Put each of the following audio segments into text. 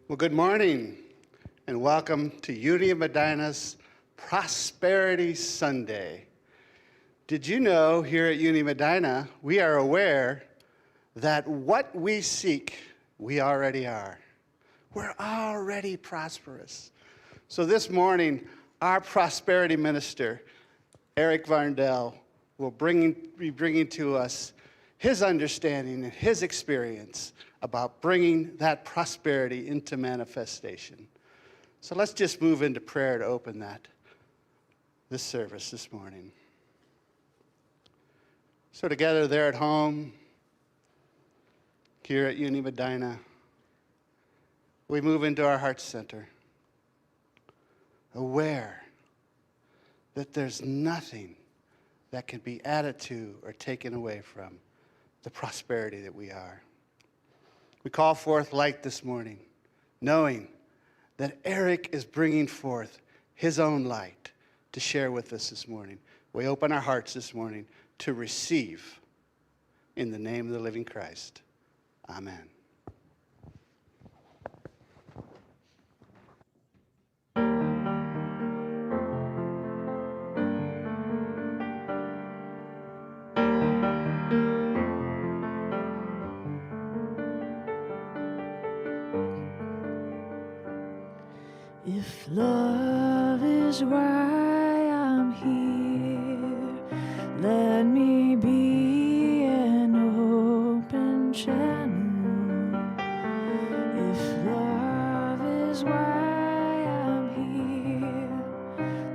Well, good morning and welcome to Unity of Medina's Prosperity Sunday. Did you know here at Unity Medina, we are aware that what we seek, we already are. We're already prosperous. So this morning, our prosperity minister, Eric Varndell, will be bringing to us his understanding and his experience about bringing that prosperity into manifestation. So let's just move into prayer to open this service this morning. So together there at home, here at Unity Medina, we move into our heart center, aware that there's nothing that can be added to or taken away from the prosperity that we are. We call forth light this morning, knowing that Eric is bringing forth his own light to share with us this morning. We open our hearts this morning to receive in the name of the living Christ. Amen. If love is why I'm here, let me be an open channel. If love is why I'm here,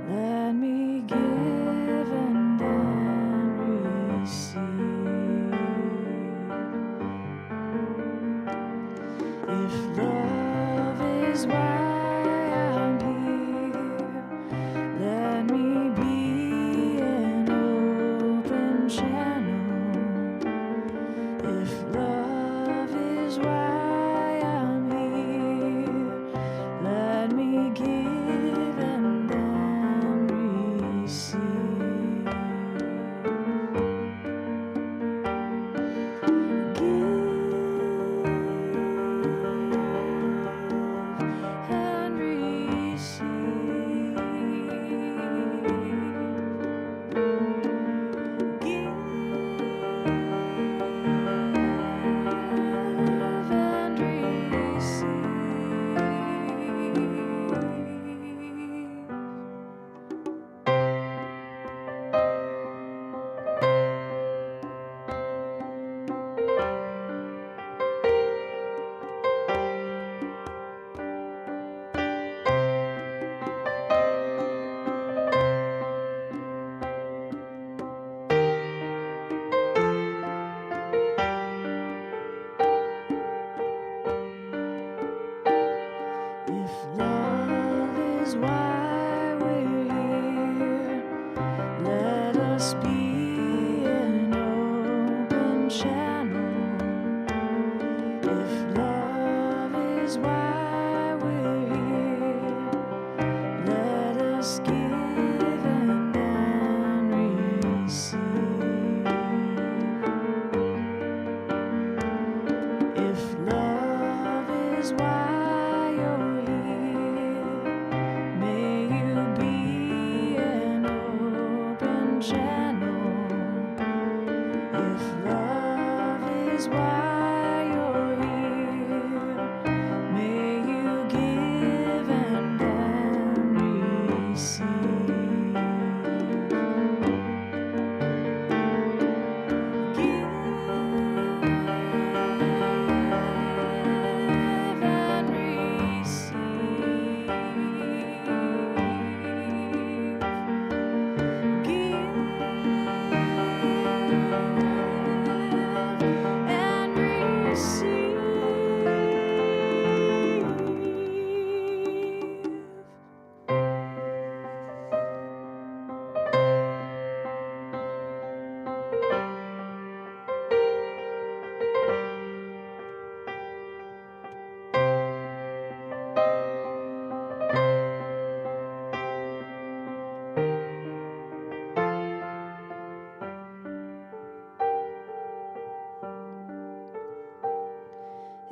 let me give and then receive. If love is why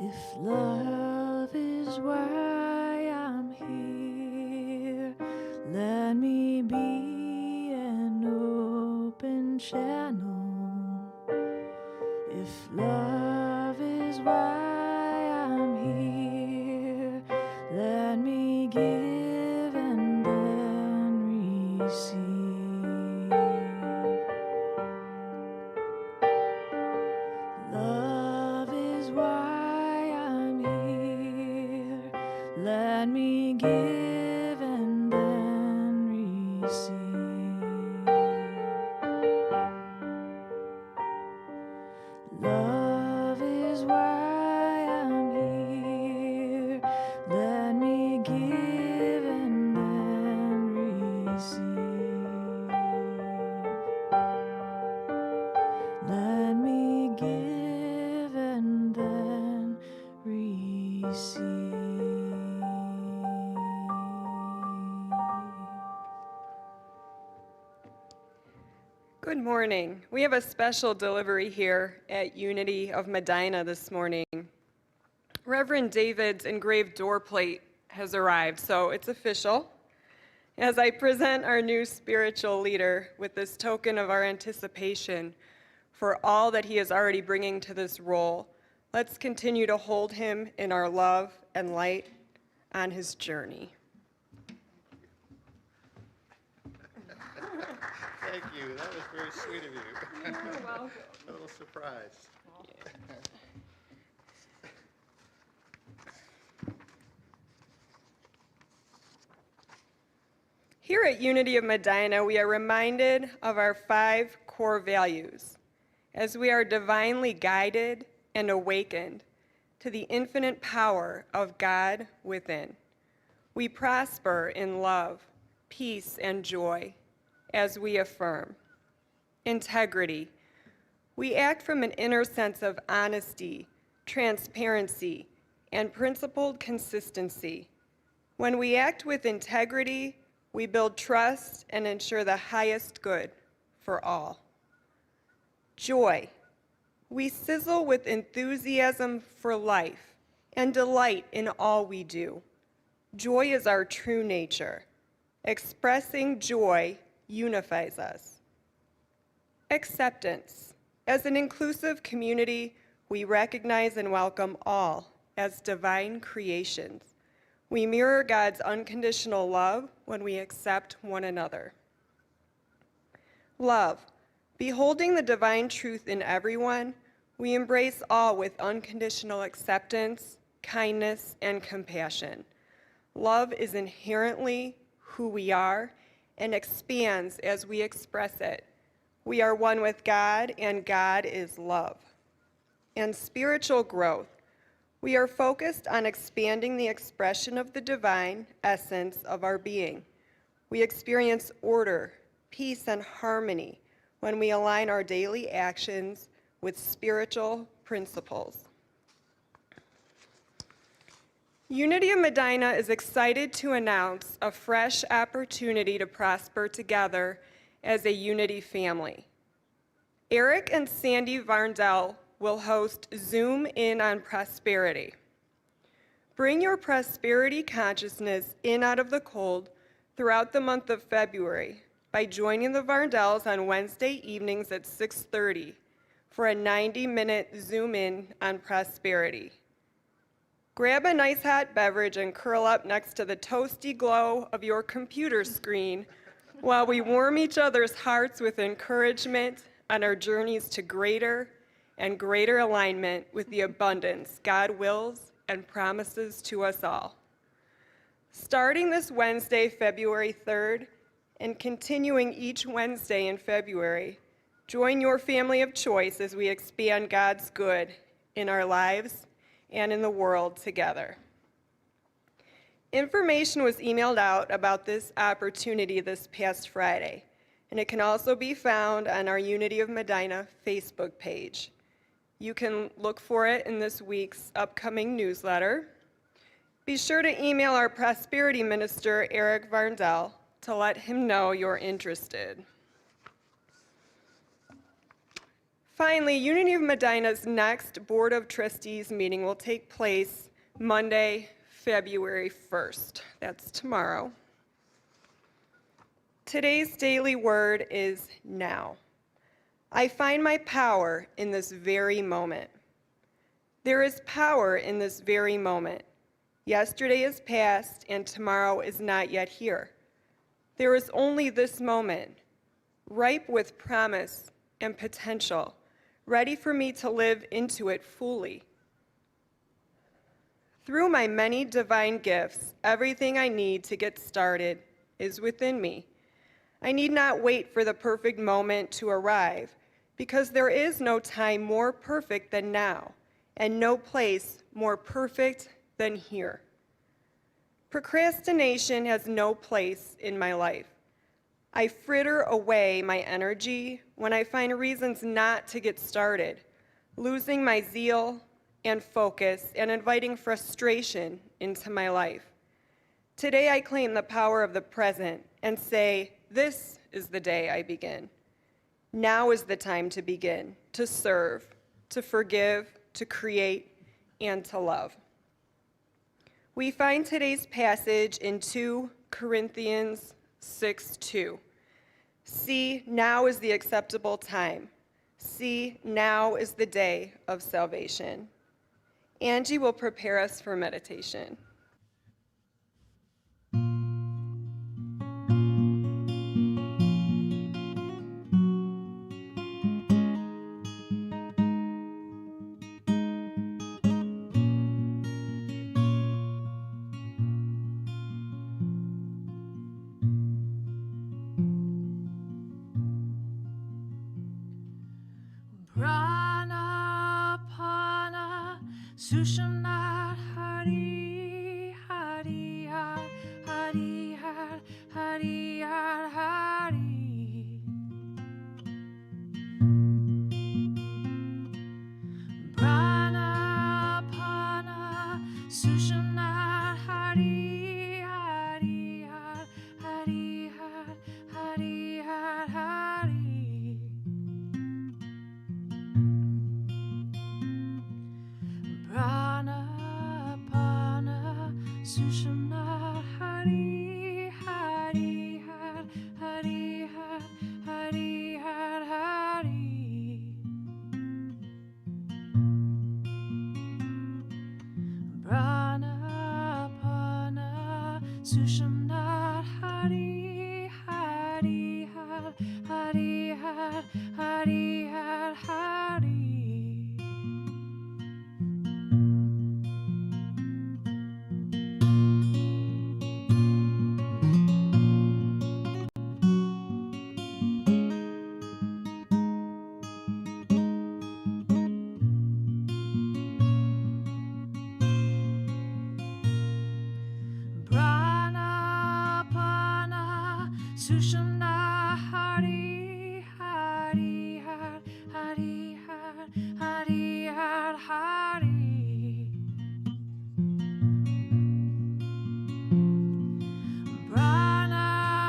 If love is is why I'm here. Let me be an open channel. If love is why I'm here, let me give and then receive. Love is why I'm here. Let me give and then receive. Love is why I'm here. Let me give and then receive. Let me give and then receive. Good morning. We have a special delivery here at Unity of Medina this morning. Reverend David's engraved door plate has arrived, so it's official. As I present our new spiritual leader with this token of our anticipation for all that he is already bringing to this role, let's continue to hold him in our love and light on his journey. Thank you. That was very sweet of you. You're welcome. A little surprise. Here at Unity of Medina, we are reminded of our 5 core values as we are divinely guided and awakened to the infinite power of God within. We prosper in love, peace, and joy as we affirm integrity. We act from an inner sense of honesty, transparency, and principled consistency. When we act with integrity, we build trust and ensure the highest good for all. Joy. We sizzle with enthusiasm for life and delight in all we do. Joy is our true nature. Expressing joy unifies us. Acceptance. As an inclusive community, we recognize and welcome all as divine creations. We mirror God's unconditional love when we accept one another. Love. Beholding the divine truth in everyone, we embrace all with unconditional acceptance, kindness, and compassion. Love is inherently who we are and expands as we express it. We are one with God, and God is love. And spiritual growth. We are focused on expanding the expression of the divine essence of our being. We experience order, peace, and harmony when we align our daily actions with spiritual principles. Unity of Medina is excited to announce a fresh opportunity to prosper together as a Unity family. Eric and Sandy Varndell will host Zoom In on Prosperity. Bring your prosperity consciousness in out of the cold throughout the month of February by joining the Varndells on Wednesday evenings at 6:30 for a 90-minute Zoom In on Prosperity. Grab a nice hot beverage and curl up next to the toasty glow of your computer screen while we warm each other's hearts with encouragement on our journeys to greater and greater alignment with the abundance God wills and promises to us all. Starting this Wednesday, February 3rd, and continuing each Wednesday in February, join your family of choice as we expand God's good in our lives and in the world together. Information was emailed out about this opportunity this past Friday, and it can also be found on our Unity of Medina Facebook page. You can look for it in this week's upcoming newsletter. Be sure to email our Prosperity Minister, Eric Varndell, to let him know you're interested. Finally, Unity of Medina's next Board of Trustees meeting will take place Monday, February 1st. That's tomorrow. Today's daily word is now. I find my power in this very moment. There is power in this very moment. Yesterday is past and tomorrow is not yet here. There is only this moment, ripe with promise and potential, ready for me to live into it fully. Through my many divine gifts, everything I need to get started is within me. I need not wait for the perfect moment to arrive, because there is no time more perfect than now, and no place more perfect than here. Procrastination has no place in my life. I fritter away my energy when I find reasons not to get started, losing my zeal and focus and inviting frustration into my life. Today I claim the power of the present and say, this is the day I begin. Now is the time to begin, to serve, to forgive, to create, and to love. We find today's passage in 2 Corinthians 6:2. See, now is the acceptable time. See, now is the day of salvation. Angie will prepare us for meditation. Pranapana Sushamnat Hari Hari Har Hari Har Hari Har Hari Pranapana Sushamnat Hari Hari Har Hari Har Hari Har Hari Pranapana Sushamnat Hari Hari Har Hari Har Hari Har Hari Pranapana Sushamnat Hari Hari Har Hari Har Hari Har Hari Pranapana Sushamnat Hari Hari Har Hari Har Hari Har Hari Pranapana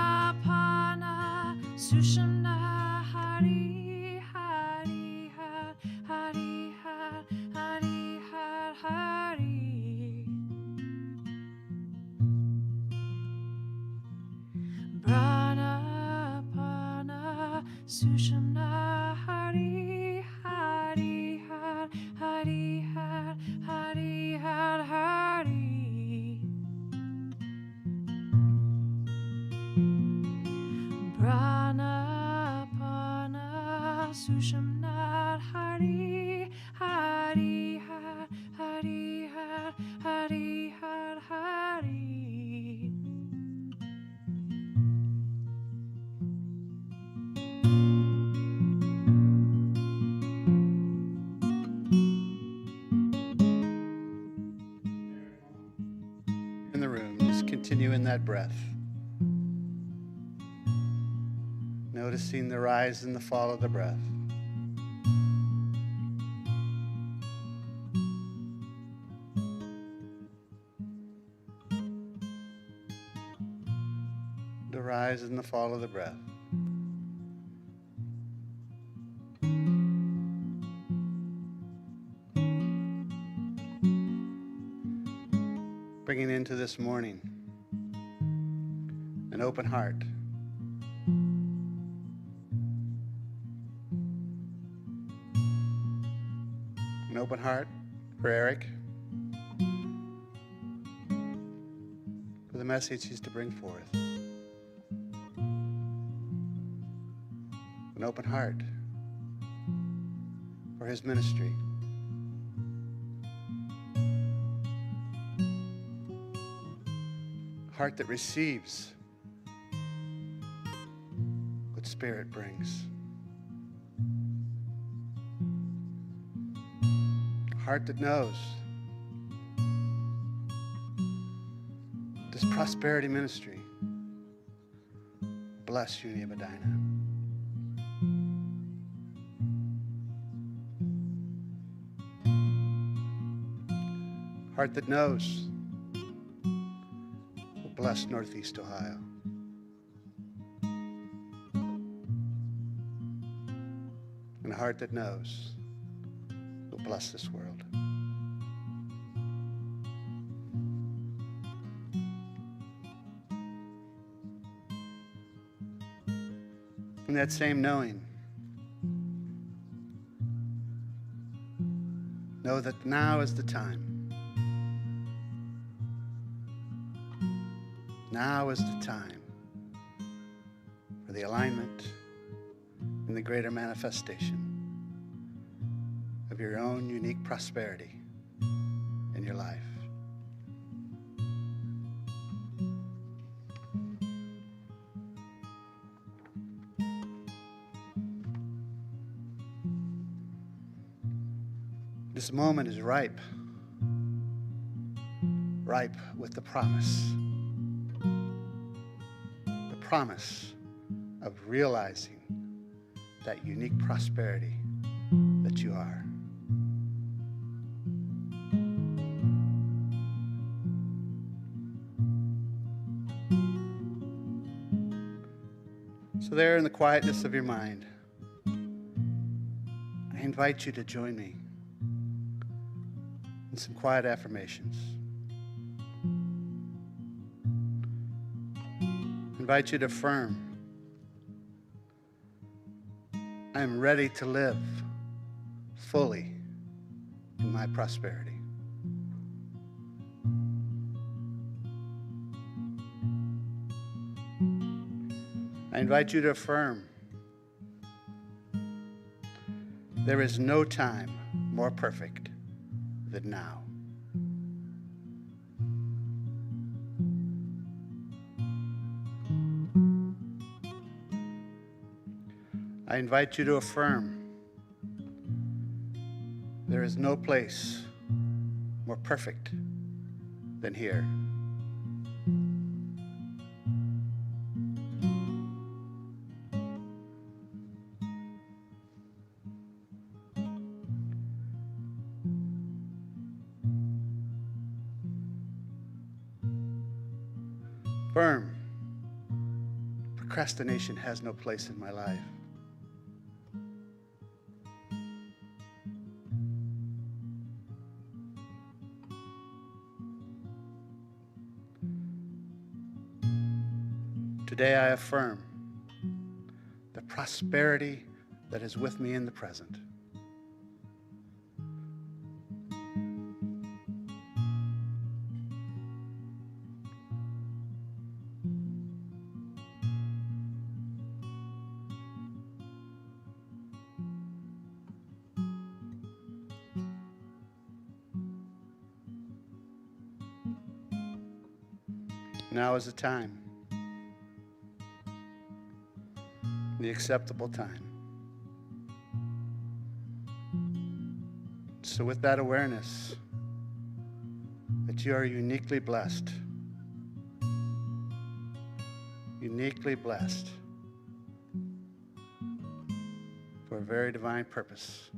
Sushamnat Hari Hari Har Hari Har Hari Har Hari Pranapana Sushamnat Hari Hari Har Hari Har Hari Har Hari Pranapana Sushamnat Hari Hari Har Hari Har Hari Har Hari In the room, just continue in that breath. Noticing the rise and the fall of the breath. The rise and the fall of the breath. bringing into this morning an open heart. An open heart for Eric, for the message he's to bring forth. An open heart for his ministry. A heart that receives what Spirit brings. A heart that knows this prosperity ministry bless Unity of Medina. Heart that knows will bless Northeast Ohio. And a heart that knows will bless this world. And that same knowing, know that now is the time. Now is the time for the alignment and the greater manifestation of your own unique prosperity in your life. This moment is ripe with the promise of realizing that unique prosperity that you are. So there in the quietness of your mind, I invite you to join me in some quiet affirmations. I invite you to affirm, I am ready to live fully in my prosperity. I invite you to affirm, there is no time more perfect than now. I invite you to affirm, there is no place more perfect than here. Affirm, procrastination has no place in my life. Today I affirm the prosperity that is with me in the present. Now is the time. The acceptable time. So with that awareness that you are uniquely blessed for a very divine purpose,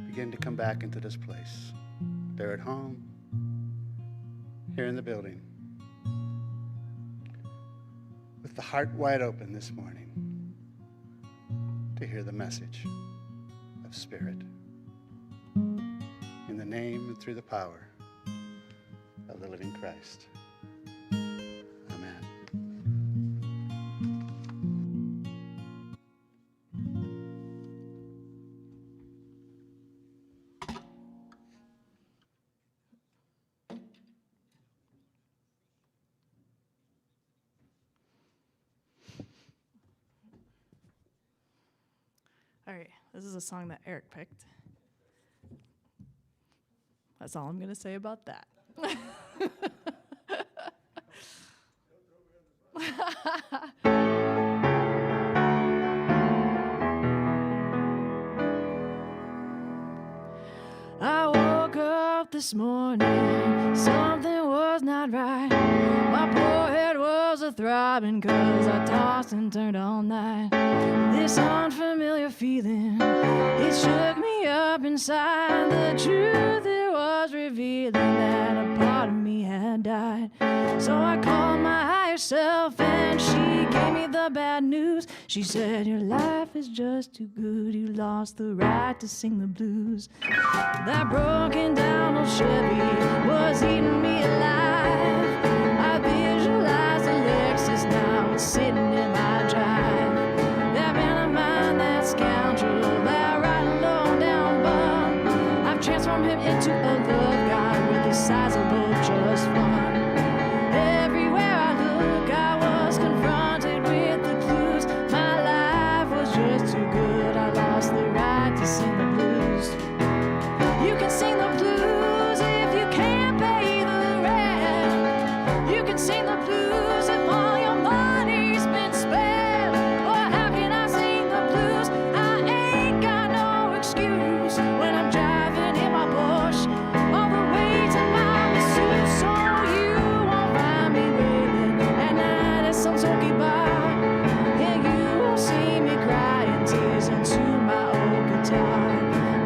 begin to come back into this place. There at home, here in the building, with the heart wide open this morning to hear the message of Spirit. In the name and through the power of the living Christ. Amen. All right, this is a song that Eric picked. That's all I'm going to say about that. I woke up this morning, something was not right. My poor head was a-throbbing 'cause I tossed and turned all night. This unfamiliar feeling, it shook me up inside. The truth, it was revealing that a part of me had died. So I called my higher self and she gave me the bad news. She said, your life is just too good, you lost the right to sing the blues. That broken down old Chevy was eating me alive. I visualized Alexis now, it's sitting in my drive. That man of mine, that scoundrel, that right low down bum, I've transformed him into a love god with a sizable just fun. Everywhere I look, I was confronted with the clues. My life was just too good, I lost the right to sing the blues. You can sing the blues if you can't pay the rent. You can sing the blues if all your money's been spent. Or how can I sing the blues? I ain't got no excuse when I'm driving in my Porsche all the way to my masseuse. So you won't find me waiting at night at some smoky bar. And you won't see me crying tears into my old guitar.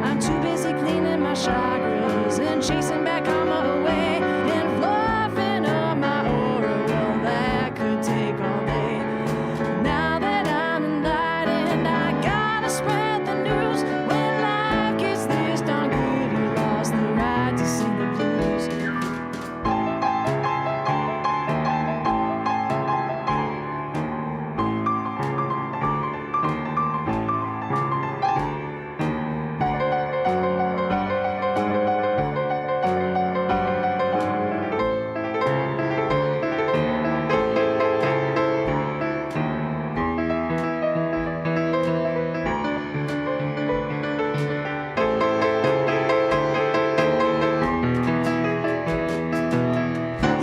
I'm too busy cleaning my chakras and chasing back karma away and fluffing up my aura. Well, that could take all day. Now that I'm enlightened, I gotta spread the news. When life gets this darn good, you lost the right to sing the blues.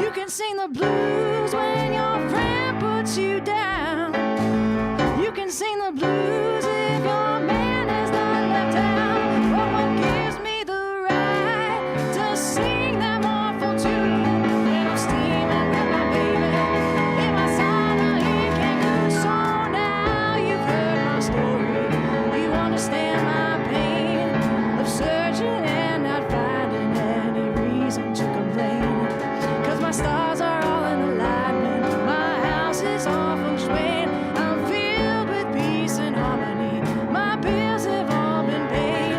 You can sing the blues when your friend puts you down. You can sing the blues if your man has not left town. But what gives me the right to sing that mournful tune when I'm steaming with my baby in my sauna in Cancun? So now you've heard my story, you understand my pain of searching and not finding any reason to complain. 'Cause my stars are all in alignment, my house is all feng shui. I'm filled with peace and harmony, my bills have all been paid.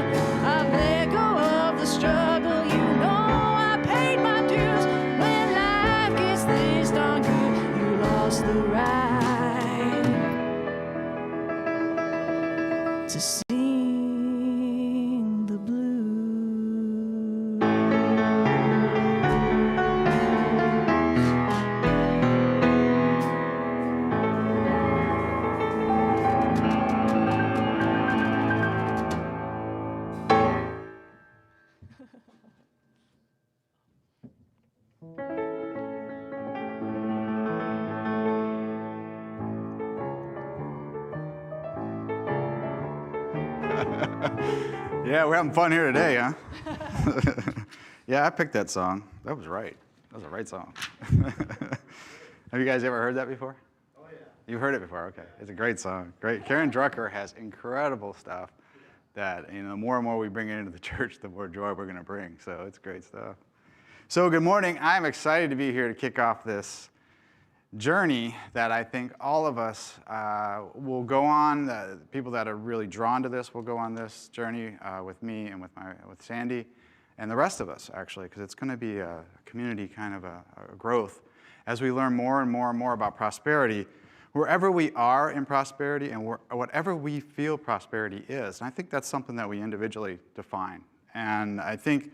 I've let go of the struggle, you know I paid my dues. When life gets this darn good, you lost the right to sing the blues. Yeah, we're having fun here today, huh? Yeah, I picked that song. That was right. That was the right song. Have you guys ever heard that before? Oh, yeah. You've heard it before, okay. It's a great song. Great. Karen Drucker has incredible stuff that, the more and more we bring it into the church, the more joy we're going to bring. So it's great stuff. So good morning. I'm excited to be here to kick off this journey that I think all of us will go on. People that are really drawn to this will go on this journey with me and with Sandy. and the rest of us, actually, because it's going to be a community kind of a growth as we learn more and more and more about prosperity, wherever we are in prosperity and whatever we feel prosperity is. And I think that's something that we individually define. And I think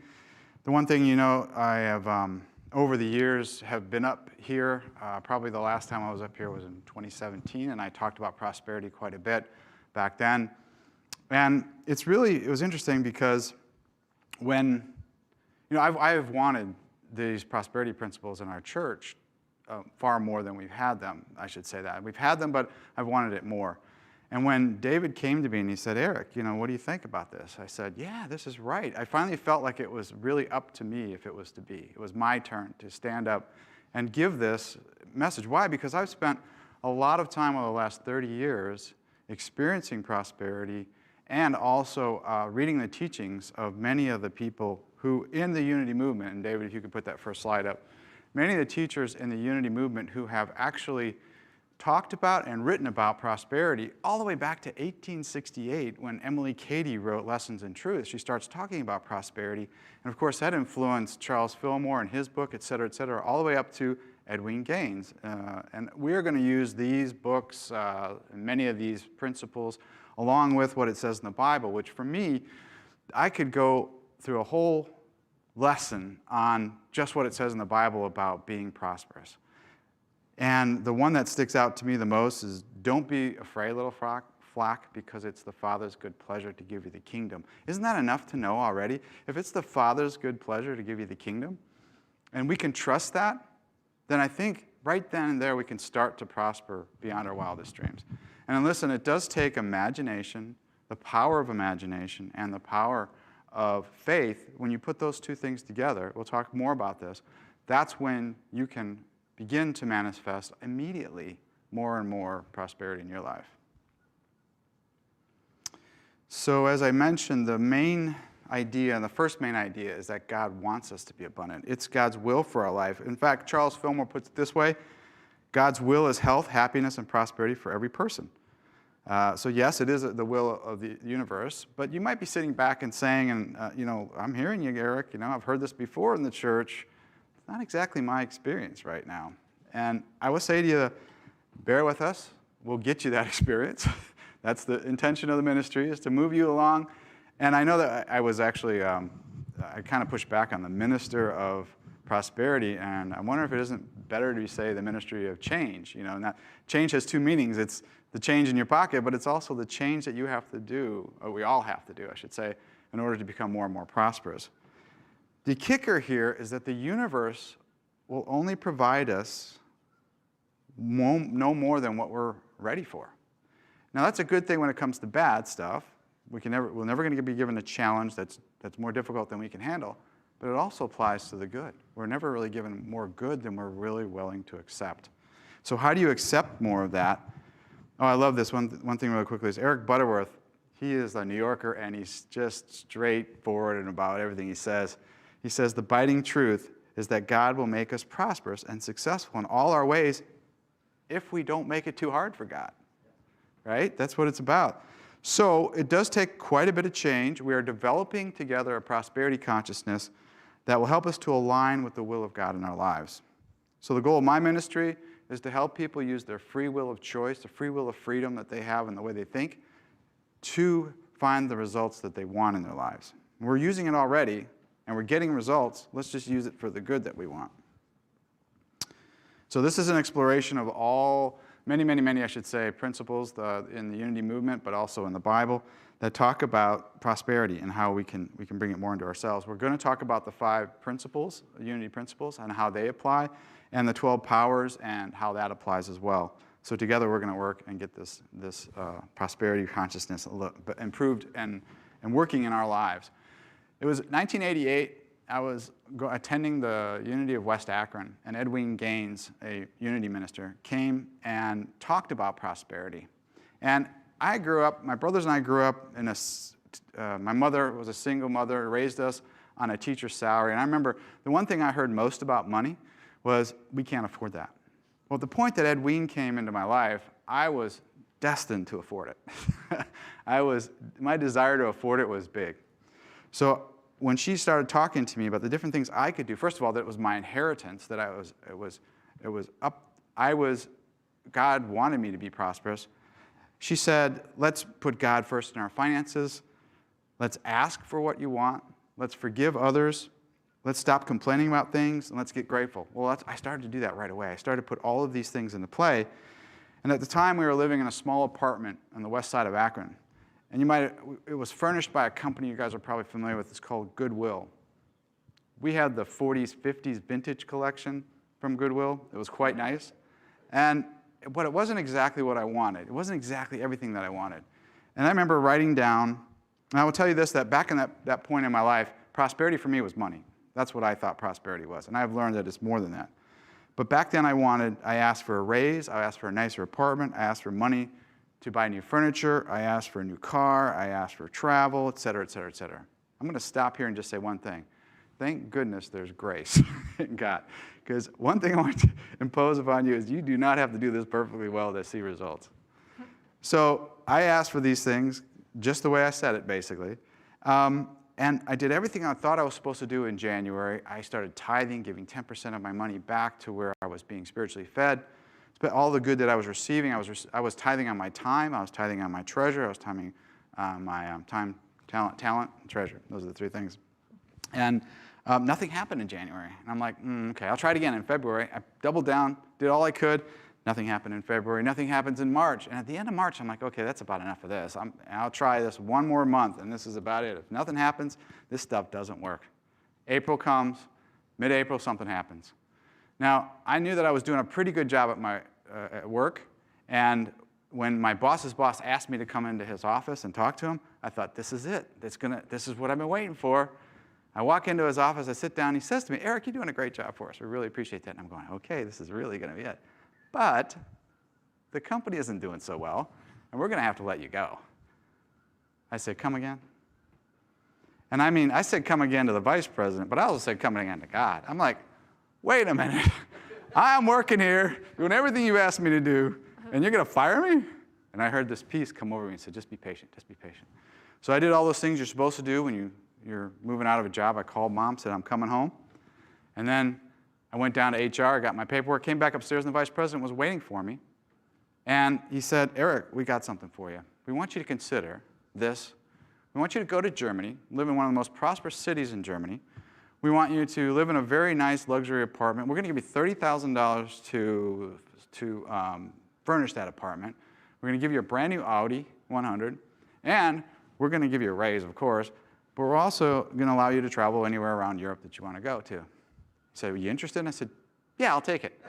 the one thing, I have, over the years, have been up here. Probably the last time I was up here was in 2017, and I talked about prosperity quite a bit back then. And it was interesting because when, I have wanted these prosperity principles in our church far more than we've had them, I should say that. We've had them, but I've wanted it more. And when David came to me and he said, Eric, what do you think about this? I said, yeah, this is right. I finally felt like it was really up to me if it was to be. It was my turn to stand up and give this message. Why? Because I've spent a lot of time over the last 30 years experiencing prosperity and also reading the teachings of many of the people who in the Unity movement, and David, if you could put that first slide up, many of the teachers in the Unity movement who have actually talked about and written about prosperity all the way back to 1868 when Emily Cady wrote Lessons in Truth. She starts talking about prosperity. And of course, that influenced Charles Fillmore and his book, et cetera, all the way up to Edwin Gaines. And we're going to use these books, and many of these principles, along with what it says in the Bible, which for me, I could go through a whole lesson on just what it says in the Bible about being prosperous. And the one that sticks out to me the most is, don't be afraid, little flock, because it's the Father's good pleasure to give you the kingdom. Isn't that enough to know already? If it's the Father's good pleasure to give you the kingdom, and we can trust that, then I think right then and there we can start to prosper beyond our wildest dreams. And listen, it does take imagination, the power of imagination, and the power of faith. When you put those two things together, we'll talk more about this, that's when you can begin to manifest immediately more and more prosperity in your life. So as I mentioned, the main idea, and the first main idea, is that God wants us to be abundant. It's God's will for our life. In fact, Charles Fillmore puts it this way: God's will is health, happiness, and prosperity for every person. So yes, it is the will of the universe, but you might be sitting back and saying, I'm hearing you, Eric, I've heard this before in the church. It's not exactly my experience right now. And I will say to you, bear with us. We'll get you that experience. That's the intention of the ministry, is to move you along. And I know that I was actually, I kind of pushed back on the minister of prosperity, and I wonder if it isn't better to say the ministry of change. And that change has two meanings. It's the change in your pocket, but it's also the change that you have to do, or we all have to do, I should say, in order to become more and more prosperous. The kicker here is that the universe will only provide us no more than what we're ready for. Now, that's a good thing when it comes to bad stuff. We're never going to be given a challenge that's more difficult than we can handle, but it also applies to the good. We're never really given more good than we're really willing to accept. So how do you accept more of that? Oh, I love this. One thing really quickly is Eric Butterworth. He is a New Yorker, and he's just straightforward and about everything he says. He says, the biting truth is that God will make us prosperous and successful in all our ways if we don't make it too hard for God. Right? That's what it's about. So it does take quite a bit of change. We are developing together a prosperity consciousness that will help us to align with the will of God in our lives. So the goal of my ministry is to help people use their free will of choice, the free will of freedom that they have in the way they think, to find the results that they want in their lives. We're using it already, and we're getting results. Let's just use it for the good that we want. So this is an exploration of many, I should say, principles in the Unity movement, but also in the Bible, that talk about prosperity and how we can bring it more into ourselves. We're going to talk about the 5 principles, Unity principles, and how they apply, and the 12 powers and how that applies as well. So together we're going to work and get this prosperity consciousness improved and working in our lives. It was 1988. I was attending the Unity of West Akron, and Edwin Gaines, a Unity minister, came and talked about prosperity. And my brothers and I grew up in my mother was a single mother, raised us on a teacher's salary. And I remember the one thing I heard most about money was, we can't afford that. Well, at the point that Edwin came into my life, I was destined to afford it. My desire to afford it was big. So when she started talking to me about the different things I could do, first of all, that it was my inheritance, that God wanted me to be prosperous. She said, let's put God first in our finances. Let's ask for what you want. Let's forgive others. Let's stop complaining about things, and let's get grateful. Well, I started to do that right away. I started to put all of these things into play. And at the time, we were living in a small apartment on the west side of Akron. And it was furnished by a company you guys are probably familiar with. It's called Goodwill. We had the 40s, 50s vintage collection from Goodwill. It was quite nice. But it wasn't exactly what I wanted. It wasn't exactly everything that I wanted. And I remember writing down, and I will tell you this, that back in that point in my life, prosperity for me was money. That's what I thought prosperity was. And I've learned that it's more than that. But back then I asked for a raise, I asked for a nicer apartment, I asked for money to buy new furniture, I asked for a new car, I asked for travel, et cetera, et cetera, et cetera. I'm going to stop here and just say one thing. Thank goodness there's grace in God. Because one thing I want to impose upon you is you do not have to do this perfectly well to see results. So I asked for these things just the way I said it, basically. And I did everything I thought I was supposed to do in January. I started tithing, giving 10% of my money back to where I was being spiritually fed. All the good that I was receiving, I was tithing on my time, I was tithing on my treasure, I was tithing on my time, talent, and treasure. Those are the three things. And nothing happened in January. And I'm like, okay, I'll try it again in February. I doubled down, did all I could. Nothing happened in February. Nothing happens in March. And at the end of March, I'm like, okay, that's about enough of this. I'll try this one more month, and this is about it. If nothing happens, this stuff doesn't work. April comes. Mid-April, something happens. Now, I knew that I was doing a pretty good job at work. And when my boss's boss asked me to come into his office and talk to him, I thought, this is it. This is what I've been waiting for. I walk into his office. I sit down. He says to me, Eric, you're doing a great job for us. We really appreciate that. And I'm going, okay, this is really going to be it. But the company isn't doing so well, and we're going to have to let you go. I said, come again? And I said come again to the vice president, but I also said come again to God. I'm like, wait a minute. I'm working here, doing everything you asked me to do, and you're going to fire me? And I heard this peace come over me and said, just be patient, just be patient. So I did all those things you're supposed to do when you're moving out of a job. I called mom, said I'm coming home. And then I went down to HR, got my paperwork, came back upstairs, and the vice president was waiting for me. And he said, Eric, we got something for you. We want you to consider this. We want you to go to Germany, live in one of the most prosperous cities in Germany. We want you to live in a very nice luxury apartment. We're going to give you $30,000 to furnish that apartment. We're going to give you a brand new Audi 100. And we're going to give you a raise, of course. But we're also going to allow you to travel anywhere around Europe that you want to go to. He said, are you interested? And I said, yeah, I'll take it.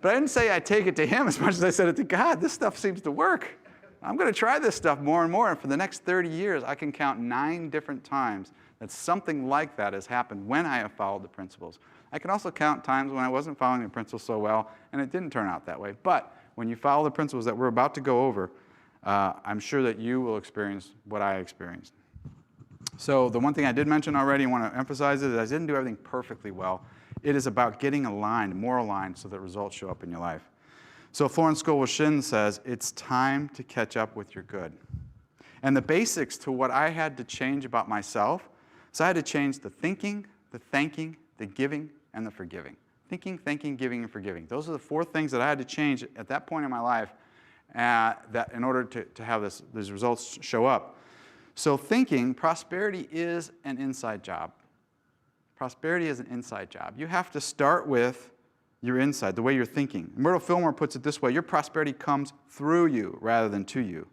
But I didn't say I'd take it to him as much as I said it to God. This stuff seems to work. I'm going to try this stuff more and more. And for the next 30 years, I can count 9 different times that something like that has happened when I have followed the principles. I can also count times when I wasn't following the principles so well, and it didn't turn out that way. But when you follow the principles that we're about to go over, I'm sure that you will experience what I experienced. So the one thing I did mention already, I want to emphasize it, is I didn't do everything perfectly well. It is about getting aligned, more aligned, so that results show up in your life. So Florence Scovel Shinn says, it's time to catch up with your good. And the basics to what I had to change about myself, so I had to change the thinking, the thanking, the giving, and the forgiving. Thinking, thanking, giving, and forgiving. Those are the 4 things that I had to change at that point in my life that in order to have these results show up. So thinking, prosperity is an inside job. Prosperity is an inside job. You have to start with your inside, the way you're thinking. Myrtle Fillmore puts it this way, your prosperity comes through you rather than to you.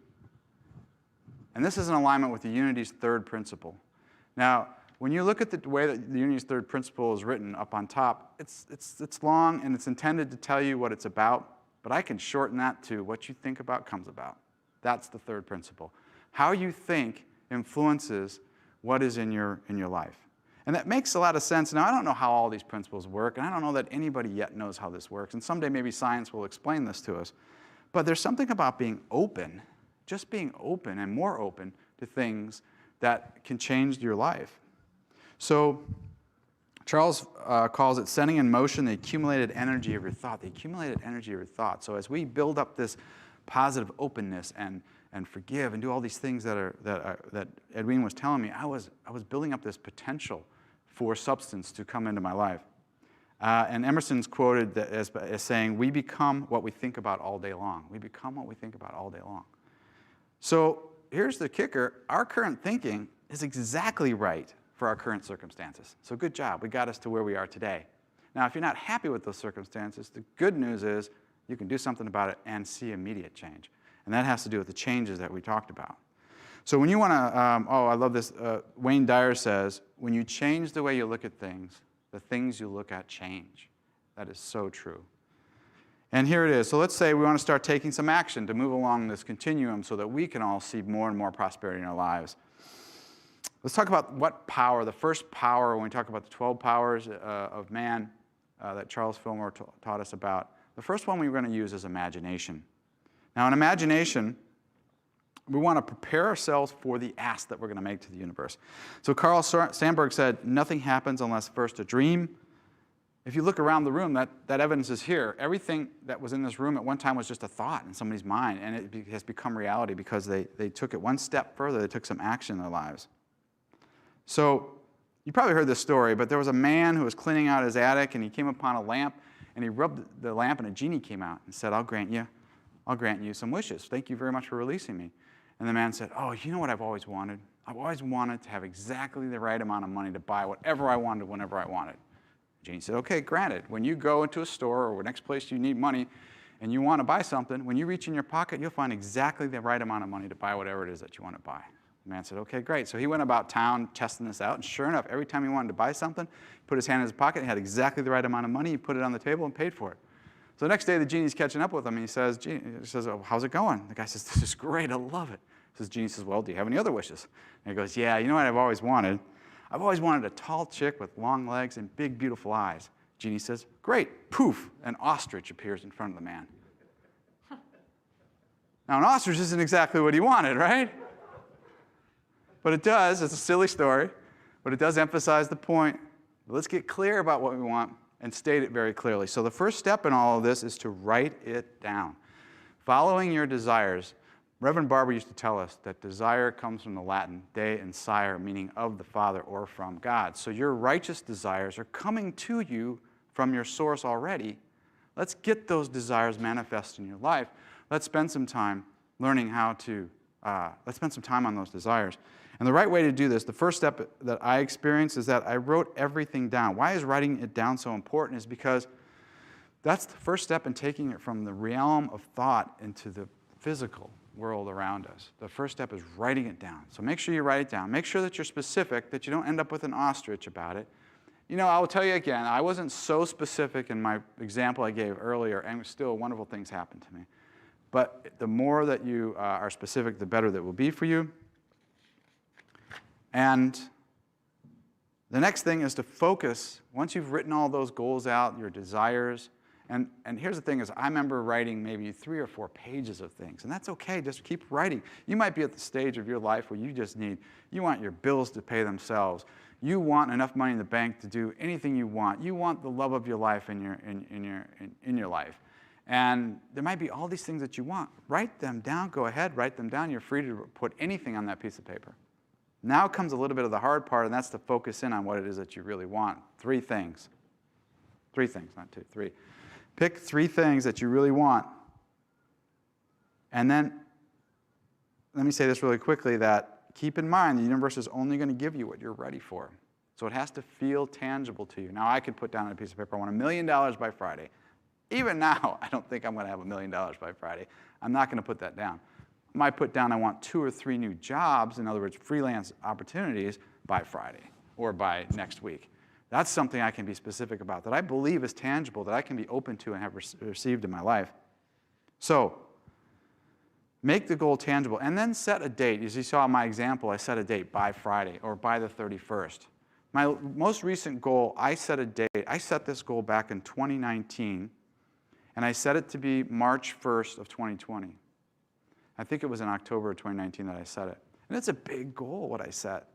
And this is in alignment with the Unity's 3rd principle. Now, when you look at the way that the Unity's 3rd principle is written up on top, it's long and it's intended to tell you what it's about, but I can shorten that to what you think about comes about. That's the 3rd principle. How you think influences what is in your life. And that makes a lot of sense. Now, I don't know how all these principles work, and I don't know that anybody yet knows how this works. And someday maybe science will explain this to us. But there's something about being open, just being open and more open to things that can change your life. So Charles calls it setting in motion the accumulated energy of your thought, the accumulated energy of your thought. So as we build up this positive openness and and forgive and do all these things that Edwin was telling me, I was building up this potential for substance to come into my life. And Emerson's quoted as saying, we become what we think about all day long. We become what we think about all day long. So here's the kicker. Our current thinking is exactly right for our current circumstances. So good job. We got us to where we are today. Now, if you're not happy with those circumstances, the good news is you can do something about it and see immediate change. And that has to do with the changes that we talked about. So when you want to, I love this. Wayne Dyer says, when you change the way you look at things, the things you look at change. That is so true. And here it is. So let's say we want to start taking some action to move along this continuum so that we can all see more and more prosperity in our lives. Let's talk about what power, the first power, when we talk about the 12 powers of man that Charles Fillmore taught us about. The first one we're going to use is imagination. Now, in imagination, we want to prepare ourselves for the ask that we're going to make to the universe. So Carl Sandburg said, nothing happens unless first a dream. If you look around the room, that evidence is here. Everything that was in this room at one time was just a thought in somebody's mind, and it has become reality because they took it one step further. They took some action in their lives. So you probably heard this story, but there was a man who was cleaning out his attic, and he came upon a lamp, and he rubbed the lamp, and a genie came out and said, I'll grant you some wishes. Thank you very much for releasing me. And the man said, oh, you know what I've always wanted? I've always wanted to have exactly the right amount of money to buy whatever I wanted whenever I wanted. The genie said, okay, granted. When you go into a store or the next place you need money and you want to buy something, when you reach in your pocket, you'll find exactly the right amount of money to buy whatever it is that you want to buy. The man said, okay, great. So he went about town testing this out, and sure enough, every time he wanted to buy something, he put his hand in his pocket, he had exactly the right amount of money, he put it on the table and paid for it. So the next day, the genie's catching up with him, and he says, oh, how's it going? The guy says, this is great, I love it. The genie says, well, do you have any other wishes? And he goes, yeah, you know what I've always wanted? I've always wanted a tall chick with long legs and big, beautiful eyes. Genie says, great. Poof, an ostrich appears in front of the man. Now, an ostrich isn't exactly what he wanted, right? But it does. It's a silly story, but it does emphasize the point. Let's get clear about what we want and state it very clearly. So the first step in all of this is to write it down. Following your desires. Reverend Barber used to tell us that desire comes from the Latin de and sire, meaning of the Father or from God. So your righteous desires are coming to you from your source already. Let's get those desires manifest in your life. Let's spend some time learning how to, let's spend some time on those desires. And the right way to do this, the first step that I experienced is that I wrote everything down. Why is writing it down so important? Is because that's the first step in taking it from the realm of thought into the physical world around us. The first step is writing it down. So make sure you write it down. Make sure that you're specific, that you don't end up with an ostrich about it. You know, I will tell you again, I wasn't so specific in my example I gave earlier, and still wonderful things happened to me. But the more that you are specific, the better that will be for you. And the next thing is to focus, once you've written all those goals out, your desires, and here's the thing is I remember writing maybe 3 or 4 pages of things, and that's okay, just keep writing. You might be at the stage of your life where you want your bills to pay themselves. You want enough money in the bank to do anything you want. You want the love of your life in your life. And there might be all these things that you want. Write them down, go ahead, write them down. You're free to put anything on that piece of paper. Now comes a little bit of the hard part, and that's to focus in on what it is that you really want. 3 things. 3 things, not 2, 3. Pick 3 things that you really want. And then, let me say this really quickly, that keep in mind the universe is only going to give you what you're ready for. So it has to feel tangible to you. Now, I could put down on a piece of paper, I want $1 million by Friday. Even now, I don't think I'm going to have $1 million by Friday. I'm not going to put that down. I might put down I want 2 or 3 new jobs, in other words, freelance opportunities, by Friday or by next week. That's something I can be specific about, that I believe is tangible, that I can be open to and have received in my life. So, make the goal tangible, and then set a date. As you saw in my example, I set a date by Friday or by the 31st. My most recent goal, I set a date. I set this goal back in 2019, and I set it to be March 1st of 2020. I think it was in October of 2019 that I set it. And it's a big goal, what I set.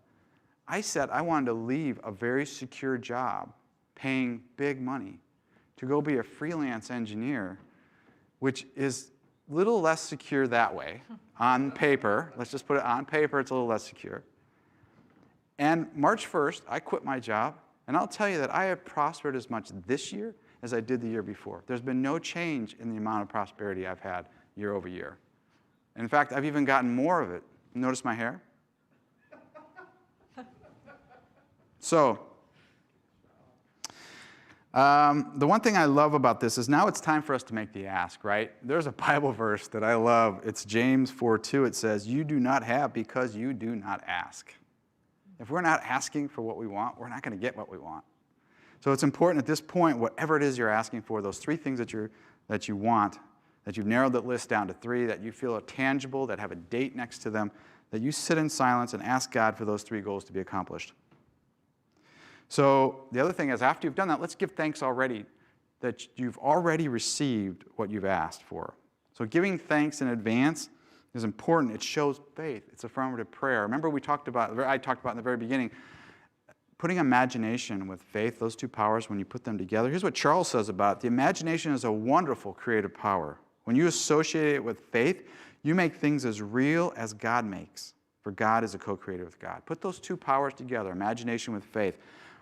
I said I wanted to leave a very secure job, paying big money, to go be a freelance engineer, which is little less secure that way on paper. Let's just put it on paper. It's a little less secure. And March 1st, I quit my job. And I'll tell you that I have prospered as much this year as I did the year before. There's been no change in the amount of prosperity I've had year over year. And in fact, I've even gotten more of it. Notice my hair? So, the one thing I love about this is now it's time for us to make the ask, right? There's a Bible verse that I love. It's James 4:2. It says, "You do not have because you do not ask." If we're not asking for what we want, we're not going to get what we want. So it's important at this point, whatever it is you're asking for, those three things that you want, that you've narrowed the list down to three, that you feel are tangible, that have a date next to them, that you sit in silence and ask God for those three goals to be accomplished. So the other thing is, after you've done that, let's give thanks already that you've already received what you've asked for. So giving thanks in advance is important. It shows faith. It's affirmative prayer. Remember I talked about in the very beginning, putting imagination with faith, those two powers, when you put them together. Here's what Charles says about it. The imagination is a wonderful creative power. When you associate it with faith, you make things as real as God makes, for God is a co-creator with God. Put those two powers together, imagination with faith.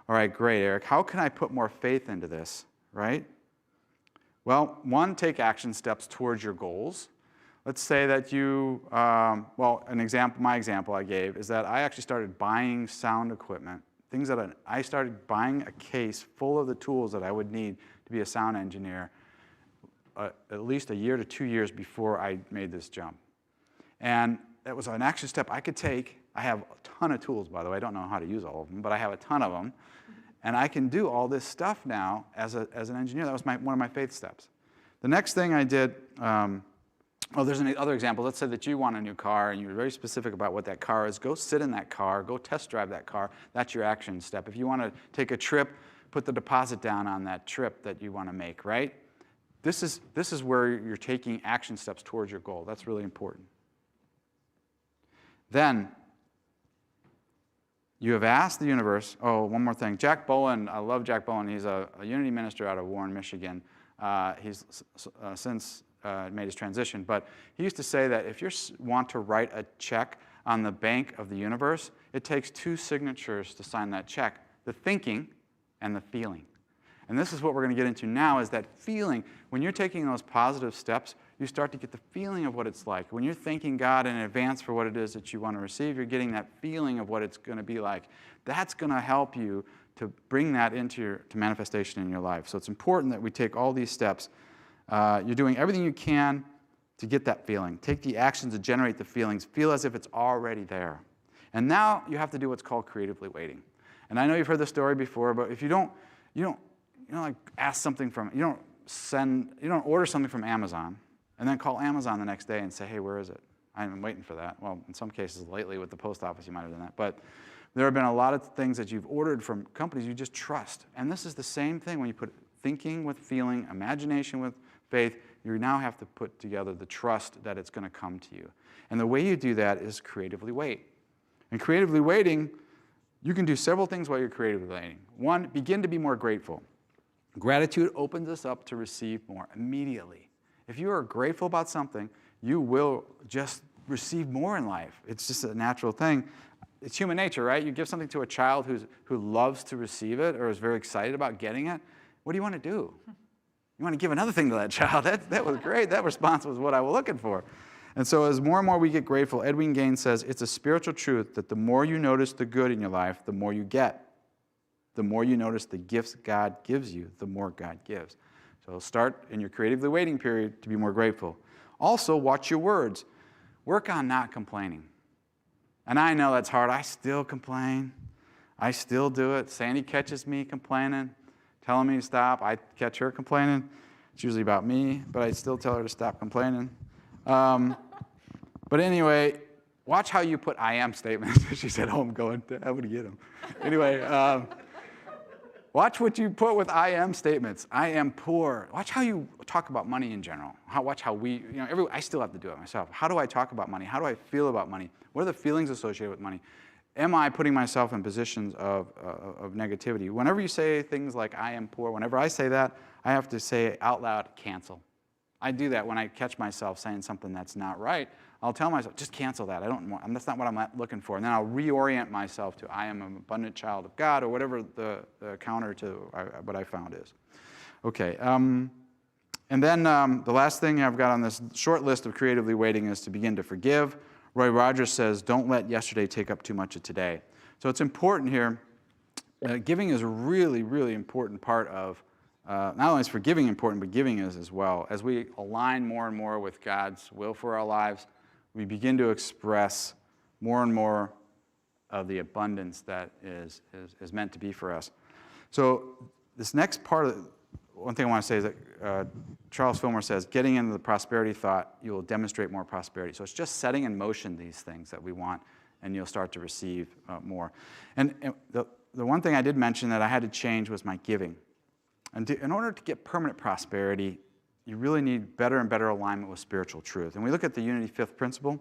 All right, great, Eric. How can I put more faith into this, right? Well, one, take action steps towards your goals. Let's say that my example I gave is that I actually started buying sound equipment, I started buying a case full of the tools that I would need to be a sound engineer at least a year to 2 years before I made this jump. And that was an action step I could take. I have a ton of tools, by the way. I don't know how to use all of them, but I have a ton of them. And I can do all this stuff now as an engineer. That was one of my faith steps. The next thing I did, there's another example. Let's say that you want a new car and you're very specific about what that car is. Go sit in that car. Go test drive that car. That's your action step. If you want to take a trip, put the deposit down on that trip that you want to make, right? This is where you're taking action steps towards your goal. That's really important. Then, you have asked the universe. Oh, one more thing. Jack Bowen, I love Jack Bowen. He's a Unity minister out of Warren, Michigan. He's since made his transition. But he used to say that if you want to write a check on the bank of the universe, it takes two signatures to sign that check, the thinking and the feeling. And this is what we're going to get into now, is that feeling. When you're taking those positive steps, you start to get the feeling of what it's like. When you're thanking God in advance for what it is that you want to receive, you're getting that feeling of what it's going to be like. That's going to help you to bring that to manifestation in your life. So it's important that we take all these steps. You're doing everything you can to get that feeling. Take the actions to generate the feelings. Feel as if it's already there. And now you have to do what's called creatively waiting. And I know you've heard this story before, but if you don't like ask something from, you don't order something from Amazon and then call Amazon the next day and say, hey, where is it? I've been waiting for that. Well, in some cases lately with the post office, you might have done that. But there have been a lot of things that you've ordered from companies you just trust. And this is the same thing when you put thinking with feeling, imagination with faith. You now have to put together the trust that it's going to come to you. And the way you do that is creatively wait. And creatively waiting, you can do several things while you're creatively waiting. One, begin to be more grateful. Gratitude opens us up to receive more immediately. If you are grateful about something, you will just receive more in life. It's just a natural thing. It's human nature, right? You give something to a child who loves to receive it or is very excited about getting it. What do you want to do? You want to give another thing to that child. That was great. That response was what I was looking for. And so as more and more we get grateful, Edwin Gaines says, it's a spiritual truth that the more you notice the good in your life, the more you get. The more you notice the gifts God gives you, the more God gives. So start in your creatively waiting period to be more grateful. Also, watch your words. Work on not complaining. And I know that's hard. I still complain. I still do it. Sandy catches me complaining, telling me to stop. I catch her complaining. It's usually about me, but I still tell her to stop complaining. But anyway, watch how you put I am statements. She's at home going, I'm going to get them. Anyway, watch what you put with I am statements. I am poor. Watch how you talk about money in general. Watch how we, I still have to do it myself. How do I talk about money? How do I feel about money? What are the feelings associated with money? Am I putting myself in positions of negativity? Whenever you say things like I am poor, whenever I say that, I have to say out loud, cancel. I do that when I catch myself saying something that's not right. I'll tell myself, just cancel that. I don't want, that's not what I'm looking for. And then I'll reorient myself to I am an abundant child of God, or whatever the counter to what I found is. Okay. And then the last thing I've got on this short list of creatively waiting is to begin to forgive. Roy Rogers says, don't let yesterday take up too much of today. So it's important here. Giving is a really, really important part of, not only is forgiving important, but giving is as well. As we align more and more with God's will for our lives, we begin to express more and more of the abundance that is meant to be for us. So this next part of one thing I want to say is that Charles Fillmore says, getting into the prosperity thought, you will demonstrate more prosperity. So it's just setting in motion these things that we want, and you'll start to receive more. And the one thing I did mention that I had to change was my giving. And in order to get permanent prosperity, you really need better and better alignment with spiritual truth. And we look at the Unity Fifth Principle.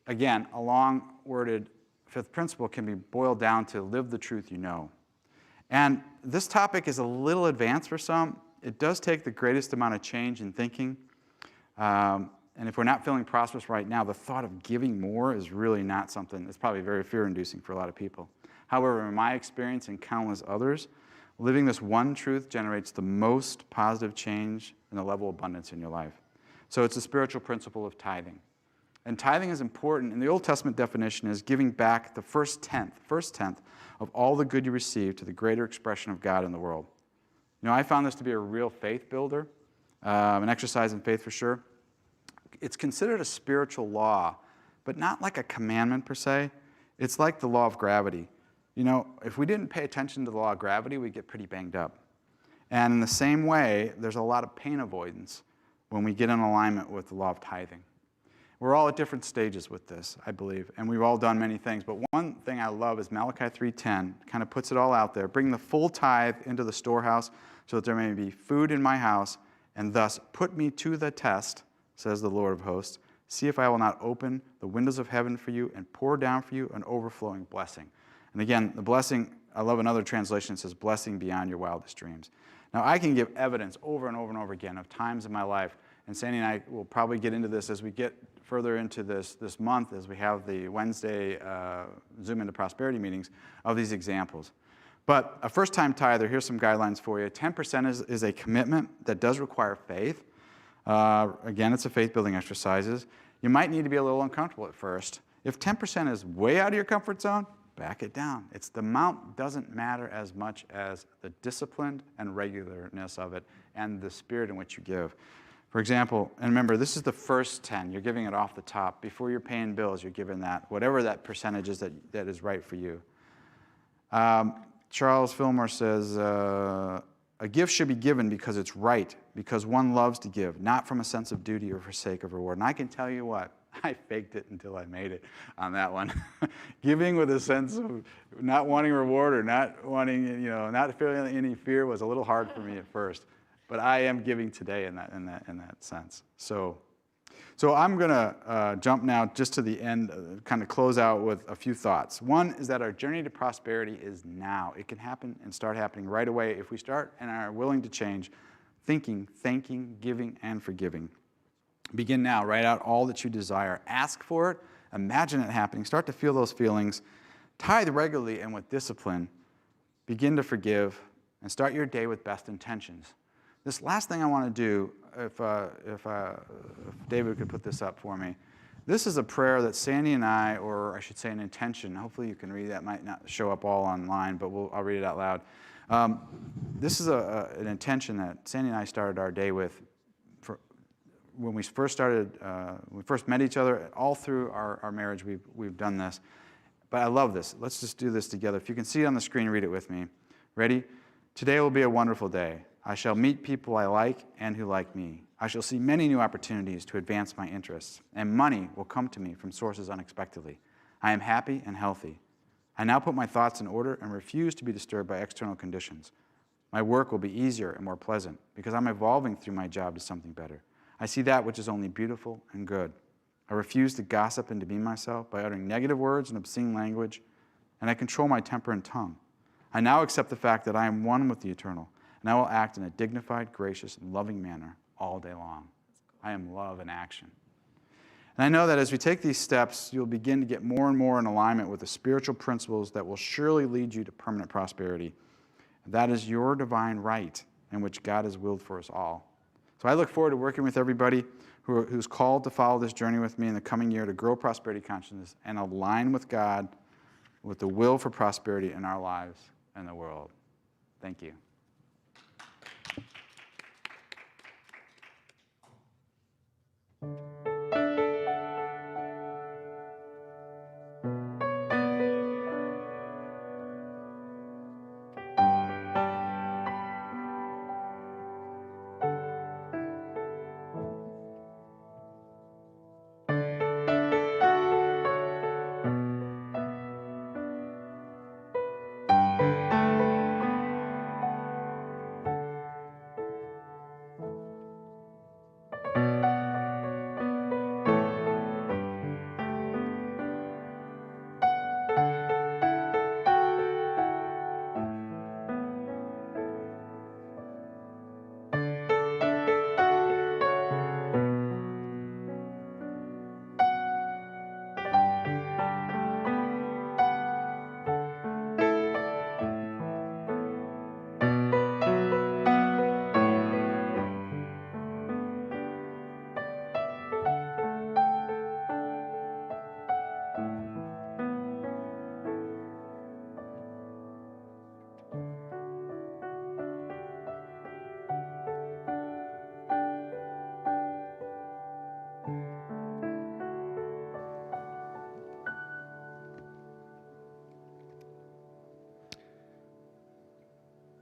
Again, a long-worded fifth principle can be boiled down to live the truth you know. And this topic is a little advanced for some. It does take the greatest amount of change in thinking. And if we're not feeling prosperous right now, the thought of giving more is really not something that's probably very fear-inducing for a lot of people. However, in my experience and countless others, living this one truth generates the most positive change and the level of abundance in your life. So it's a spiritual principle of tithing. And tithing is important. And the Old Testament definition is giving back the first tenth of all the good you receive to the greater expression of God in the world. You know, I found this to be a real faith builder, an exercise in faith for sure. It's considered a spiritual law, but not like a commandment per se. It's like the law of gravity. You know, if we didn't pay attention to the law of gravity, we'd get pretty banged up. And in the same way, there's a lot of pain avoidance when we get in alignment with the law of tithing. We're all at different stages with this, I believe, and we've all done many things. But one thing I love is Malachi 3:10, kind of puts it all out there. Bring the full tithe into the storehouse so that there may be food in my house, and thus put me to the test, says the Lord of hosts. See if I will not open the windows of heaven for you and pour down for you an overflowing blessing. And again, the blessing, I love another translation that says blessing beyond your wildest dreams. Now, I can give evidence over and over and over again of times in my life, and Sandy and I will probably get into this as we get further into this month, as we have the Wednesday Zoom into Prosperity meetings, of these examples. But a first-time tither, here's some guidelines for you. 10% is a commitment that does require faith. Again, it's a faith-building exercise. You might need to be a little uncomfortable at first. If 10% is way out of your comfort zone, back it down. It's the amount doesn't matter as much as the discipline and regularness of it and the spirit in which you give. For example, and remember, this is the first 10. You're giving it off the top. Before you're paying bills, you're giving that, whatever that percentage is that is right for you. Charles Fillmore says, a gift should be given because it's right, because one loves to give, not from a sense of duty or for sake of reward. And I can tell you what, I faked it until I made it on that one. Giving with a sense of not wanting reward or not wanting, not feeling any fear was a little hard for me at first. But I am giving today in that sense. So I'm going to jump now just to the end, kind of close out with a few thoughts. One is that our journey to prosperity is now. It can happen and start happening right away if we start and are willing to change thinking, thanking, giving, and forgiving. Begin now. Write out all that you desire. Ask for it. Imagine it happening. Start to feel those feelings. Tithe regularly and with discipline. Begin to forgive and start your day with best intentions. This last thing I want to do, if David could put this up for me, this is a prayer that Sandy and I, or I should say an intention, hopefully you can read that, might not show up all online, but I'll read it out loud. This is an intention that Sandy and I started our day with when we first met each other. All through our marriage, we've done this. But I love this. Let's just do this together. If you can see it on the screen, read it with me. Ready? Today will be a wonderful day. I shall meet people I like and who like me. I shall see many new opportunities to advance my interests, and money will come to me from sources unexpectedly. I am happy and healthy. I now put my thoughts in order and refuse to be disturbed by external conditions. My work will be easier and more pleasant because I'm evolving through my job to something better. I see that which is only beautiful and good. I refuse to gossip and demean myself by uttering negative words and obscene language, and I control my temper and tongue. I now accept the fact that I am one with the eternal, and I will act in a dignified, gracious, and loving manner, all day long. I am love in action. And I know that as we take these steps, you'll begin to get more and more in alignment with the spiritual principles that will surely lead you to permanent prosperity. That is your divine right in which God has willed for us all. So I look forward to working with everybody who's called to follow this journey with me in the coming year to grow prosperity consciousness and align with God with the will for prosperity in our lives and the world. Thank you.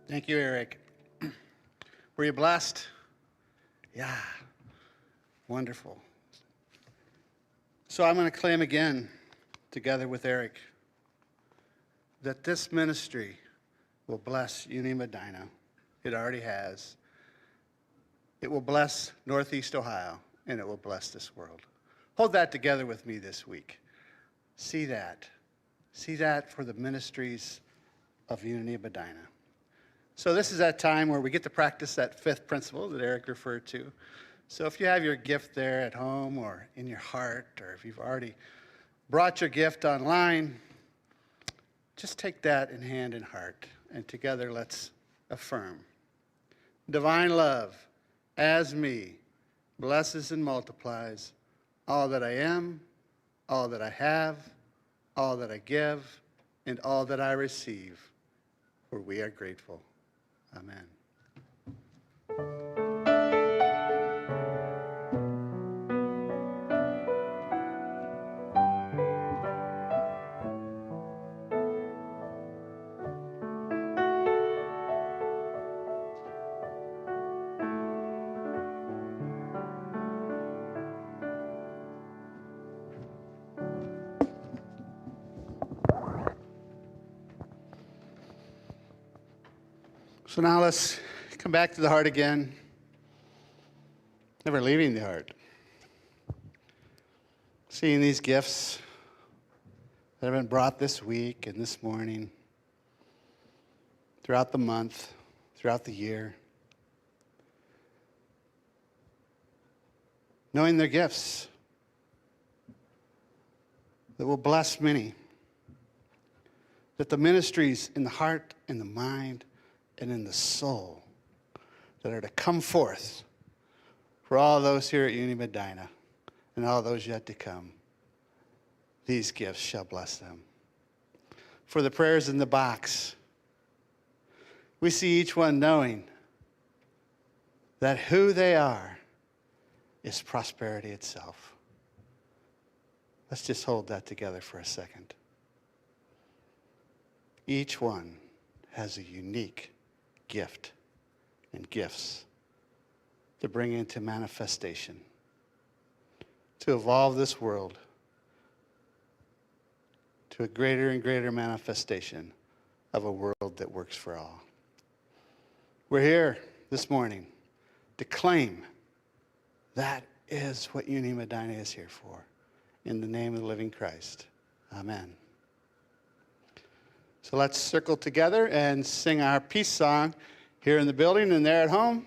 Thank you, Eric. Were you blessed? Yeah, wonderful. So I'm going to claim again, together with Eric, that this ministry will bless Unity Medina. It already has. It will bless Northeast Ohio, and it will bless this world. Hold that together with me this week. See that. See that for the ministries of Unity Medina. So this is that time where we get to practice that fifth principle that Eric referred to. So if you have your gift there at home or in your heart, or if you've already brought your gift online, just take that in hand and heart, and together let's affirm. Divine love, as me, blesses and multiplies all that I am, all that I have, all that I give, and all that I receive, for we are grateful. Amen. So now let's come back to the heart again. Never leaving the heart. Seeing these gifts that have been brought this week and this morning, throughout the month, throughout the year. Knowing their gifts that will bless many. That the ministries in the heart, in the mind, and in the soul that are to come forth for all those here at Unity Medina and all those yet to come, these gifts shall bless them. For the prayers in the box, we see each one knowing that who they are is prosperity itself. Let's just hold that together for a second. Each one has a unique gift and gifts to bring into manifestation, to evolve this world to a greater and greater manifestation of a world that works for all. We're here this morning to claim that is what Unity Medina is here for. In the name of the living Christ, amen. So let's circle together and sing our peace song here in the building and there at home.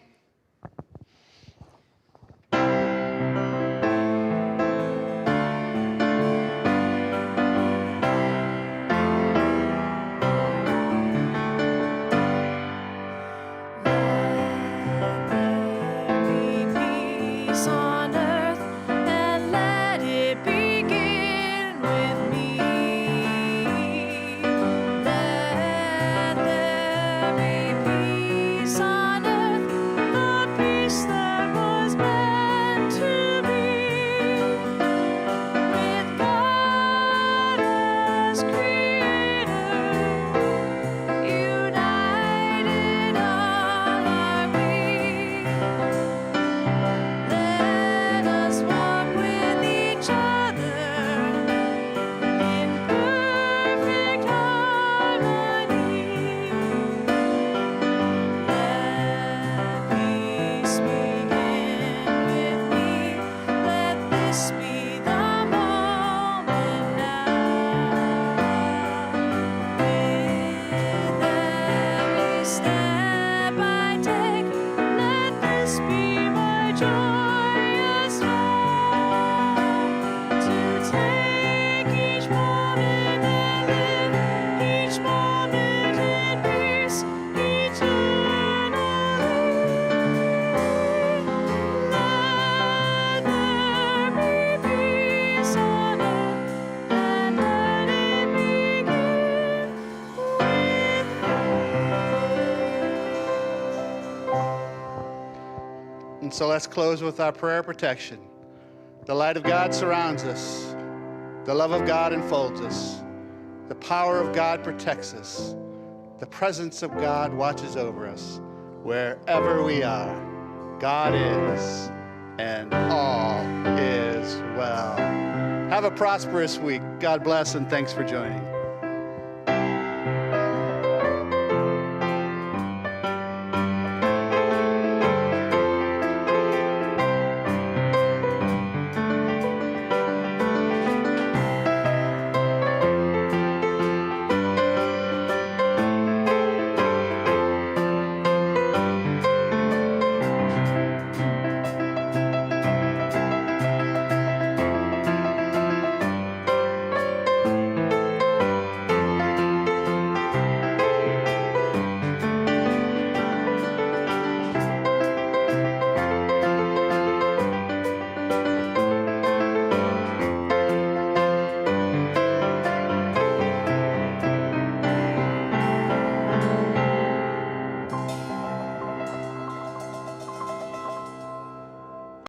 And so let's close with our prayer of protection. The light of God surrounds us. The love of God enfolds us. The power of God protects us. The presence of God watches over us. Wherever we are, God is, and all is well. Have a prosperous week. God bless, and thanks for joining.